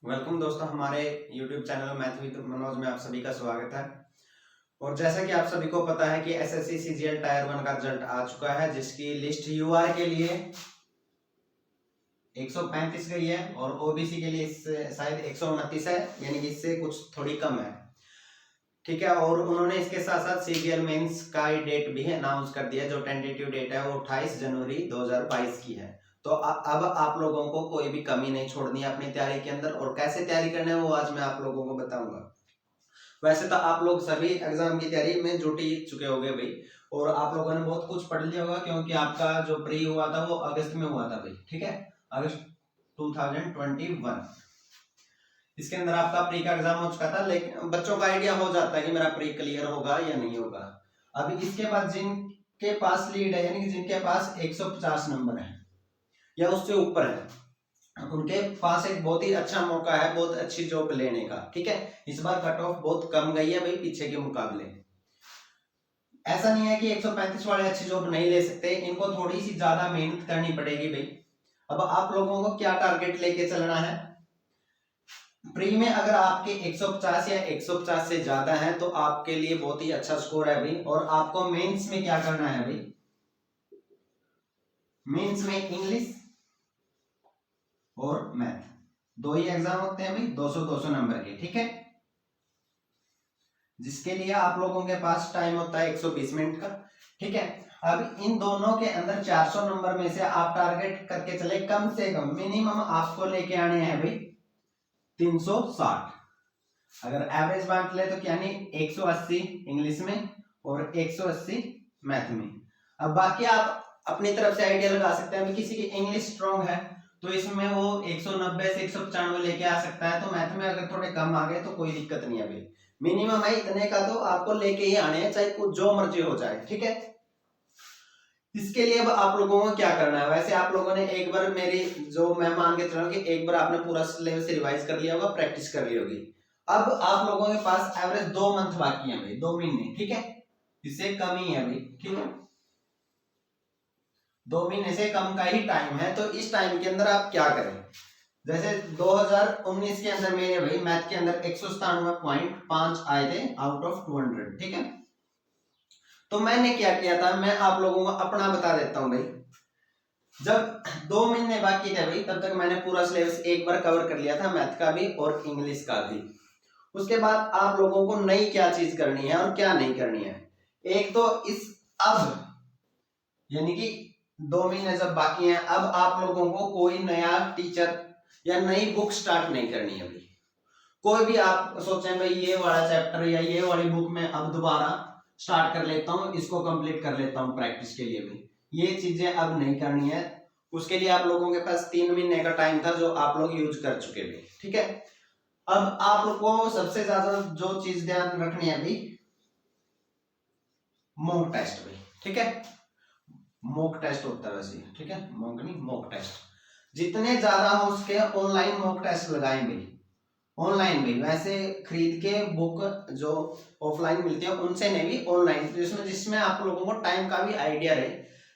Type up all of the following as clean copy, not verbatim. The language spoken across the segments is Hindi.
वेलकम दोस्तों, हमारे YouTube channel math with Manoj में आप सभी का स्वागत है। और जैसा कि आप सभी को पता है कि एसएससी सीजीएल टायर 1 का रिजल्ट आ चुका है, जिसकी लिस्ट यूआर के लिए 135 गई है और ओबीसी के लिए इससे शायद 129 है, यानी कि इससे कुछ थोड़ी कम है। ठीक है, और उन्होंने इसके साथ साथ सीजीएल मेंस का डेट भी अनाउंस कर दिया। जो टेंटेटिव डेट है वो 28 जनवरी 2022 की है। तो अब आप लोगों को कोई भी कमी नहीं छोड़नी है अपनी तैयारी के अंदर, और कैसे तैयारी करना है वो आज मैं आप लोगों को बताऊंगा। वैसे तो आप लोग सभी एग्जाम की तैयारी में जुट ही चुके होंगे भाई, और आप लोगों ने बहुत कुछ पढ़ लिया होगा, क्योंकि आपका जो प्री हुआ था वो अगस्त में हुआ था भाई। ठीक है, अगस्त 2021। इसके अंदर आपका प्री का एग्जाम हो चुका था, लेकिन बच्चों का आइडिया हो जाता है कि मेरा प्री क्लियर होगा या नहीं होगा। अभी इसके बाद जिनके पास लीड है, यानी कि जिनके पास 150 नंबर है या उससे ऊपर है, उनके पास एक बहुत ही अच्छा मौका है बहुत अच्छी जॉब लेने का। ठीक है, इस बार कट ऑफ बहुत कम गई है भाई पीछे के मुकाबले। ऐसा नहीं है कि 135 वाले अच्छी जॉब नहीं ले सकते, इनको थोड़ी सी ज्यादा मेहनत करनी पड़ेगी भाई। अब आप लोगों को क्या टारगेट लेके चलना है, प्री में अगर आपके 150 या 150 से ज्यादा है तो आपके लिए बहुत ही अच्छा स्कोर है भाई। और आपको मेंस में क्या करना है भाई, मेंस में इंग्लिश और मैथ दो ही एग्जाम होते हैं भाई, 200-200 नंबर के। ठीक है, जिसके लिए आप लोगों के पास टाइम होता है 120 मिनट का। ठीक है, अब इन दोनों के अंदर 400 नंबर में से आप टारगेट करके चले, कम से कम मिनिमम आपको लेके आने हैं भाई 360। अगर एवरेज बांट ले तो क्या नहीं 180 इंग्लिश में और 180 मैथ में। अब बाकी आप अपनी तरफ से आइडिया लगा सकते हैं, किसी की इंग्लिश स्ट्रांग है तो इसमें वो 190 से 195 लेके आ सकता है, तो मैथ में अगर थोड़े कम आ गए तो कोई दिक्कत नहीं है भाई। मिनिमम है इतने का तो आपको लेके ही आने हैं, चाहे कुछ जो मर्जी हो जाए। ठीक है, इसके लिए अब आप लोगों को क्या करना है, वैसे आप लोगों ने एक बार मेरी जो मैं मान के चल रहा हूँ कि एक बार आपने पूरा सिलेबस रिवाइज कर लिया होगा, प्रैक्टिस कर ली होगी। अब आप लोगों के पास एवरेज 2 मंथ बाकी है भाई, 2 महीने। ठीक है, इससे कम ही है भाई। ठीक है, 2 महीने से कम का ही टाइम है, तो इस टाइम के अंदर आप क्या करें। जैसे 2019 के अंदर मेरे भाई मैथ के अंदर 197.5 आए थे आउट ऑफ 200। ठीक है, तो मैंने क्या किया था, मैं आप लोगों को अपना बता देता हूं भाई। जब 2 महीने बाकी थे भाई, तब तक मैंने पूरा सिलेबस एक बार कवर कर लिया था, मैथ का भी और इंग्लिश का भी। उसके बाद आप लोगों को नई क्या चीज करनी है और क्या नहीं करनी है। एक तो इस अब यानी कि 2 महीने जब बाकी हैं, अब आप लोगों को कोई नया टीचर या नई बुक स्टार्ट नहीं करनी है भाई। कोई भी आप सोचें भाई ये वाला चैप्टर या ये वाली बुक में अब दोबारा स्टार्ट कर लेता हूँ, इसको कंप्लीट कर लेता हूँ प्रैक्टिस के लिए भी, ये चीजें अब नहीं करनी है। उसके लिए आप लोगों के पास 3 महीने का टाइम था जो आप लोग यूज कर चुके थे। ठीक है, अब आप लोग को सबसे ज्यादा जो चीज ध्यान रखनी है भाई, मॉक टेस्ट भाई। ठीक है, मॉक टेस्ट होता है वैसे। ठीक है, मॉक नहीं मॉक टेस्ट, जितने ज्यादा हो उसके ऑनलाइन मॉक टेस्ट लगाएं भाई। ऑनलाइन भी, वैसे खरीद के बुक जो ऑफलाइन मिलती है उनसे नहीं, भी ऑनलाइन, जिसमें आप लोगों को टाइम का भी आइडिया रहे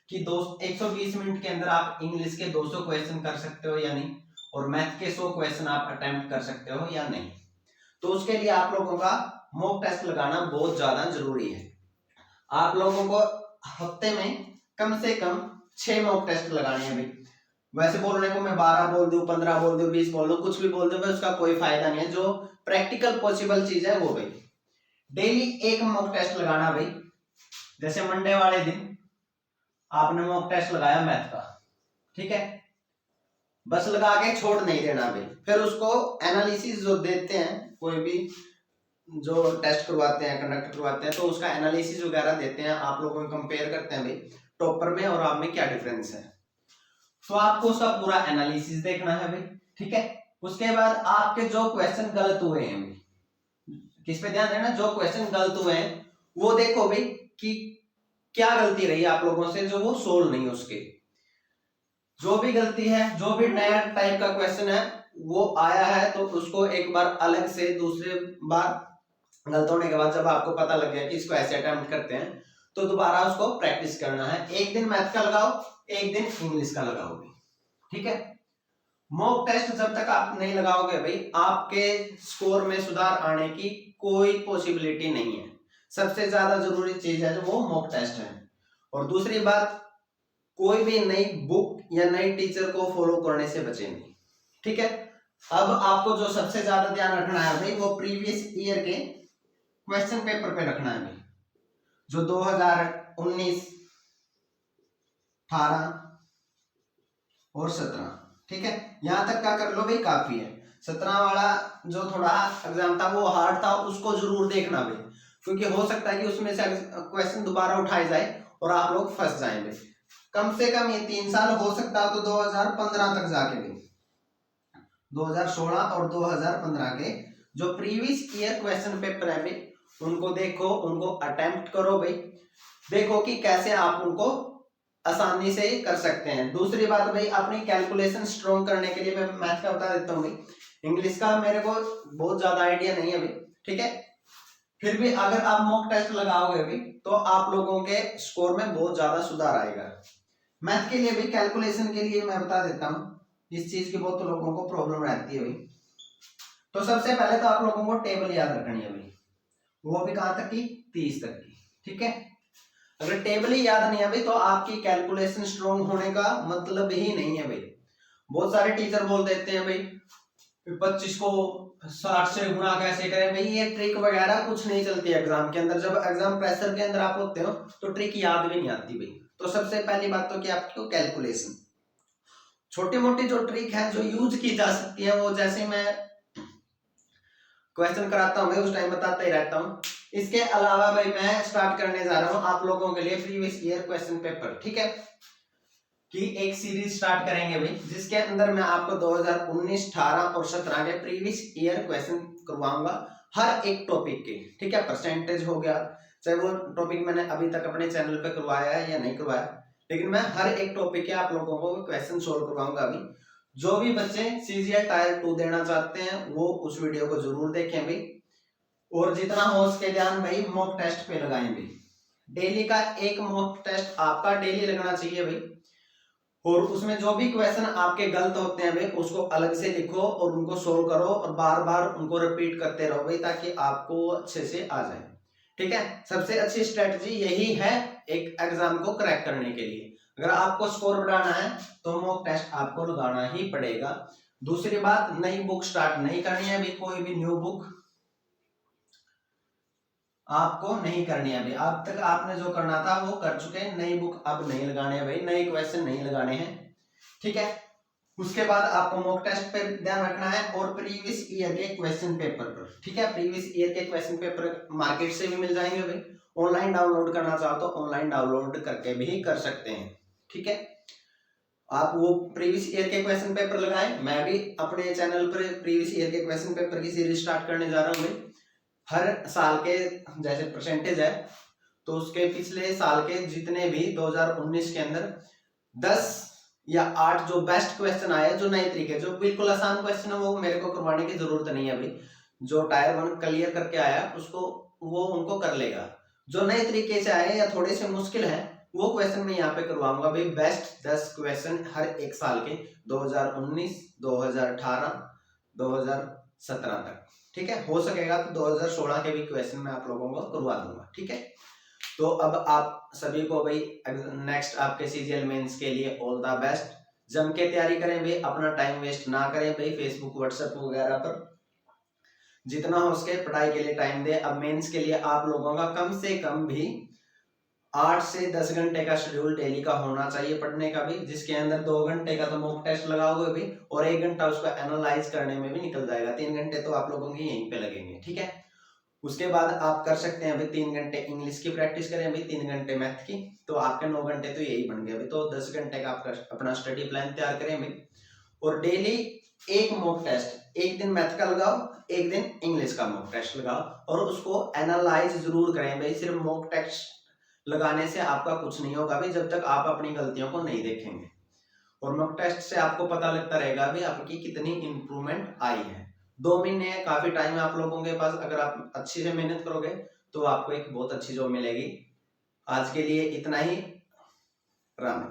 कि 120 मिनट के अंदर आप इंग्लिश के 200 क्वेश्चन कर सकते हो या नहीं, और मैथ के 100 क्वेश्चन आप अटेम्प्ट कर सकते हो या नहीं। तो उसके लिए आप लोगों का मॉक टेस्ट लगाना बहुत ज्यादा जरूरी है। आप लोगों को हफ्ते में कम से कम 6 मॉक टेस्ट लगाने हैं भाई। वैसे बोलने को मैं 12 बोल दूं, 15 बोल दूं, 20 बोल दूं, कुछ भी बोल दूं, उसका कोई फायदा नहीं है। जो प्रैक्टिकल पॉसिबल चीज है वो भाई डेली एक मॉक टेस्ट लगाना भाई। जैसे मंडे वाले दिन आपने मॉक टेस्ट लगाया मैथ का, ठीक है, बस लगा के छोड़ नहीं देना भाई। फिर उसको एनालिसिस जो देते हैं, कोई भी जो टेस्ट करवाते हैं, कंडक्ट करवाते हैं, तो उसका एनालिसिस वगैरह देते हैं, आप लोगों को कंपेयर करते हैं भाई टॉपर में और आप में क्या डिफरेंस है। तो आपको उसका पूरा एनालिसिस देखना है भाई। ठीक है, उसके बाद आपके जो क्वेश्चन गलत हुए हैं, किस पे ध्यान देना, जो क्वेश्चन गलत हुए हैं वो देखो भाई कि क्या गलती रही आप लोगों से जो वो सोल्व नहीं, उसके जो भी गलती है, जो भी नया टाइप का क्वेश्चन है वो आया है, तो उसको एक बार अलग से दूसरे बार गलत होने के बाद जब आपको पता लग गया कि इसको ऐसे अटेम्प्ट करते हैं, तो दोबारा उसको प्रैक्टिस करना है। एक दिन मैथ का लगाओ, एक दिन इंग्लिश का लगाओ। ठीक है, मॉक टेस्ट जब तक आप नहीं लगाओगे भाई, आपके स्कोर में सुधार आने की कोई पॉसिबिलिटी नहीं है। सबसे ज्यादा जरूरी चीज है जो वो मॉक टेस्ट है। और दूसरी बात, कोई भी नई बुक या नई टीचर को फॉलो करने से बचे नहीं, ठीक है। अब आपको जो सबसे ज्यादा ध्यान रखना है भाई, वो प्रीवियस ईयर के क्वेश्चन पेपर पे रखना है भाई, जो 2019, 18 और 17, ठीक है। यहां तक का कर लो भाई, काफी है। 17 वाला जो थोड़ा एग्जाम था वो हार्ड था, उसको जरूर देखना भाई, क्योंकि हो सकता है कि उसमें से क्वेश्चन दोबारा उठाए जाए और आप लोग फंस जाएंगे। कम से कम ये 3 साल हो सकता है तो 2015 तक जाके भी, 2016 और 2015 के जो प्रीवियस ईयर क्वेश्चन पेपर है भाई, उनको देखो, उनको अटेम्प्ट करो भाई, देखो कि कैसे आप उनको आसानी से कर सकते हैं। दूसरी बात भाई, अपनी कैलकुलेशन स्ट्रॉन्ग करने के लिए मैं मैथ का बता देता हूँ भाई, इंग्लिश का मेरे को बहुत ज्यादा आइडिया नहीं है भाई, ठीक है। फिर भी अगर आप मॉक टेस्ट लगाओगे भाई तो आप लोगों के स्कोर में बहुत ज्यादा सुधार आएगा। मैथ के लिए भी, कैलकुलेशन के लिए मैं बता देता हूँ, इस चीज की बहुत लोगों को प्रॉब्लम रहती है भाई। तो सबसे पहले तो आप लोगों को टेबल याद रखनी है भाई, वो भी कहां तक की, 30 तक की, ठीक है। अगर टेबल ही याद नहीं है भाई तो आपकी कैलकुलेशन स्ट्रॉन्ग होने का मतलब ही नहीं है भाई। बहुत सारे टीचर बोल देते हैं भाई 25 को 60 से गुणा कैसे करें भाई, ये ट्रिक वगैरह कुछ नहीं चलती एग्जाम के अंदर। जब एग्जाम प्रेशर के अंदर आप होते हो तो ट्रिक याद भी नहीं आती भाई। तो सबसे पहली बात तो क्या, आपकी कैलकुलेशन, छोटी मोटी जो ट्रिक है जो यूज की जा सकती है, वो जैसे मैं क्वेश्चन कराता हूँ भाई उस टाइम बताता ही रहता हूँ। इसके अलावा भाई मैं स्टार्ट करने जा रहा हूँ आप लोगों के लिए प्रीवियस ईयर क्वेश्चन पेपर, ठीक है, कि एक सीरीज स्टार्ट करेंगे भाई, जिसके अंदर मैं आपको 2019, 18 और 17 के प्रीवियस ईयर क्वेश्चन करवाऊंगा हर एक टॉपिक के, ठीक है। परसेंटेज हो गया, चाहे वो टॉपिक मैंने अभी तक अपने चैनल पे करवाया है या नहीं करवाया, लेकिन मैं हर एक टॉपिक के आप लोगों को क्वेश्चन सोल्व करवाऊंगा अभी। जो भी बच्चे सीजीएल टायर 2 देना चाहते हैं वो उस वीडियो को जरूर देखें भाई, और जितना हो सके ध्यान भाई मॉक टेस्ट पे लगाएं भाई। डेली का एक मॉक टेस्ट आपका डेली लगना चाहिए भाई, और उसमें जो भी क्वेश्चन आपके गलत होते हैं भाई उसको अलग से लिखो और उनको सोल्व करो और बार बार उनको रिपीट करते रहो भाई, ताकि आपको अच्छे से आ जाए, ठीक है। सबसे अच्छी स्ट्रेटजी यही है एक एग्जाम को क्रैक करने के लिए। अगर आपको स्कोर बढ़ाना है तो मॉक टेस्ट आपको लगाना ही पड़ेगा। दूसरी बात, नई बुक स्टार्ट नहीं करनी है भाई, कोई भी न्यू बुक आपको नहीं करनी है भाई। अब तक आपने जो करना था वो कर चुके हैं, नई बुक अब नहीं लगाने हैं भाई, नए क्वेश्चन नहीं लगाने हैं, ठीक है। उसके बाद आपको मॉक टेस्ट पे ध्यान रखना है और प्रीवियस ईयर के क्वेश्चन पेपर पर, ठीक है। प्रीवियस ईयर के क्वेश्चन पेपर मार्केट से भी मिल जाएंगे भाई, ऑनलाइन डाउनलोड करना चाहो तो ऑनलाइन डाउनलोड करके भी कर सकते हैं, ठीक है। आप वो प्रीवियस ईयर के क्वेश्चन पेपर लगाएं। मैं भी अपने चैनल पर प्रीवियस ईयर के क्वेश्चन पेपर की सीरीज स्टार्ट करने जा रहा हूँ भाई। हर साल के जैसे परसेंटेज है तो उसके पिछले साल के जितने भी 2019 के अंदर 10 या 8 जो बेस्ट क्वेश्चन आए, जो नए तरीके, जो बिल्कुल आसान क्वेश्चन है वो मेरे को करवाने की जरूरत नहीं है भाई। जो टायर 1 क्लियर करके आया उसको, वो उनको कर लेगा। जो नए तरीके से आए या थोड़े से मुश्किल है वो क्वेश्चन मैं यहाँ पे करवाऊंगा भाई। बेस्ट 10 क्वेश्चन हर एक साल के 2019, 2018, 2017 तक, ठीक है। हो सकेगा तो 2016 के भी क्वेश्चन मैं आप लोगों को करवा दूंगा, ठीक है। तो अब आप सभी को भाई नेक्स्ट आपके सीजीएल मेंस के लिए ऑल द बेस्ट। जम के तैयारी करें भाई, अपना टाइम वेस्ट ना करें भाई फेसबुक व्हाट्सएप वगैरह पर, जितना हो सके पढ़ाई के लिए टाइम दे। अब मेंस के लिए आप लोगों का कम से कम भी 8 से 10 घंटे का शेड्यूल डेली का होना चाहिए पढ़ने का भी, जिसके अंदर 2 घंटे का तो मॉक टेस्ट लगाओगे भी और 1 घंटा उसको एनालाइज करने में भी निकल जाएगा। 3 घंटे तो आप लोगों के यहीं पे लगेंगे, ठीक है। उसके बाद आप कर सकते हैं अभी 3 घंटे इंग्लिश की प्रैक्टिस करें अभी, 3 घंटे मैथ की, तो आपके 9 घंटे तो यही बन गए अभी। तो 10 घंटे का आप अपना स्टडी प्लान तैयार करें अभी, और डेली एक मॉक टेस्ट, एक दिन मैथ का लगाओ, एक दिन इंग्लिश का मॉक टेस्ट लगाओ, और उसको एनालाइज जरूर करें भाई। सिर्फ मॉक टेस्ट लगाने से आपका कुछ नहीं होगा भाई जब तक आप अपनी गलतियों को नहीं देखेंगे। और मॉक टेस्ट से आपको पता लगता रहेगा भी आपकी कितनी इंप्रूवमेंट आई है। 2 महीने काफी टाइम है आप लोगों के पास, अगर आप अच्छी से मेहनत करोगे तो आपको एक बहुत अच्छी जॉब मिलेगी। आज के लिए इतना ही, राम।